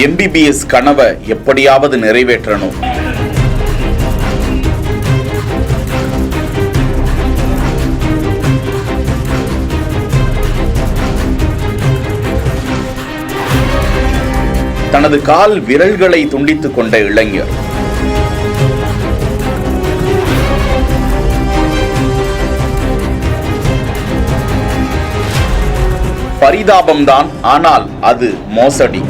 MBBS கனவை எப்படியாவது நிறைவேற்றணும். தனது கால் விரல்களை துண்டித்துக் கொண்ட இளைஞர். பரிதாபம்தான், ஆனால் அது மோசடி.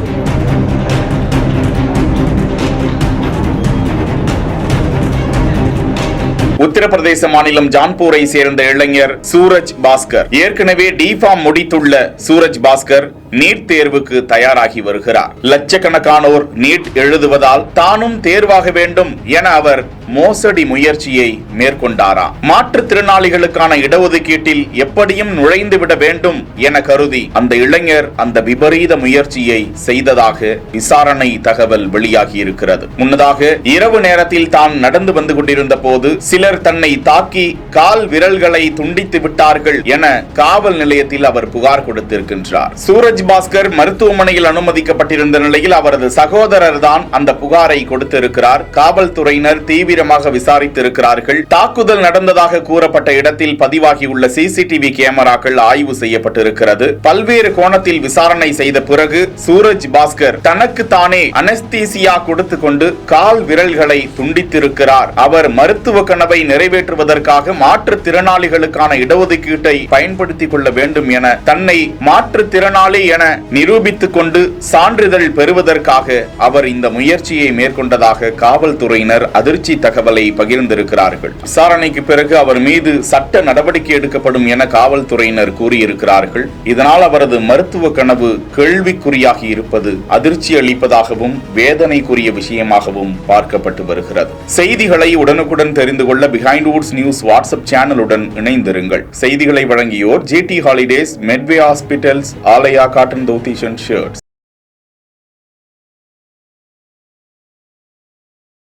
உத்தரப்பிரதேச மாநிலம் ஜான்பூரை சேர்ந்த இளைஞர் சூரஜ் பாஸ்கர். ஏற்கனவே டிஃபார்ம் முடித்துள்ள சூரஜ் பாஸ்கர் நீட் தேர்வுக்கு தயாராகி வருகிறார். லட்சக்கணக்கானோர் நீட் எழுதுவதால் தானும் தேர்வாக வேண்டும் என அவர் மோசடி முயற்சியை மேற்கொண்டாராம். மாற்றுத்திறனாளிகளுக்கான இடஒதுக்கீட்டில் எப்படியும் நுழைந்துவிட வேண்டும் என கருதி அந்த இளைஞர் அந்த விபரீத முயற்சியை செய்ததாக விசாரணை தகவல் வெளியாகி இருக்கிறது. முன்னதாக இரவு நேரத்தில் தான் நடந்து வந்து கொண்டிருந்த போது சிலர் தன்னை தாக்கி கால் விரல்களை துண்டித்து விட்டார்கள் என காவல் நிலையத்தில் அவர் புகார் கொடுத்திருக்கின்றார். சூரஜ் பாஸ்கர் மருத்துவமனையில் அனுமதிக்கப்பட்டிருந்த நிலையில் அவரது சகோதரர் தான் அந்த புகாரை கொடுத்திருக்கிறார். காவல்துறையினர் தீவிரமாக விசாரித்திருக்கிறார்கள். தாக்குதல் நடந்ததாக கூறப்பட்ட இடத்தில் பதிவாகியுள்ள CCTV கேமராக்கள் ஆய்வு செய்யப்பட்டிருக்கிறது. பல்வேறு கோணத்தில் விசாரணை செய்த பிறகு சூரஜ் பாஸ்கர் தனக்கு தானே அனஸ்தீசியா கொடுத்து கொண்டு கால் விரல்களை துண்டித்திருக்கிறார். அவர் மருத்துவ கனவை நிறைவேற்றுவதற்காக மாற்றுத்திறனாளிகளுக்கான இடஒதுக்கீட்டை பயன்படுத்திக் கொள்ள வேண்டும் என தன்னை மாற்றுத்திறனாளி என நிரூபித்துக் கொண்டு சான்றிதழ் பெறுவதற்காக அவர் இந்த முயற்சியை மேற்கொண்டதாக காவல்துறையினர் அதிர்ச்சி தகவலை பகிர்ந்திருக்கிறார்கள். விசாரணைக்கு பிறகு அவர் மீது சட்ட நடவடிக்கை எடுக்கப்படும் என காவல்துறையினர் கூறியிருக்கிறார்கள். இதனால் அவரது மருத்துவ கனவு கேள்விக்குறியாகி இருப்பது அதிர்ச்சி அளிப்பதாகவும் வேதனைக்குரிய விஷயமாகவும் பார்க்கப்பட்டு வருகிறது. செய்திகளை உடனுக்குடன் தெரிந்து கொள்ள பிஹைண்ட் வுட்ஸ் நியூஸ் வாட்ஸ்அப் சேனலுடன் இணைந்திருங்கள். செய்திகளை வழங்கியோர் GT holidays, Medway hospitals, Aalaya cotton dhotis and shirts.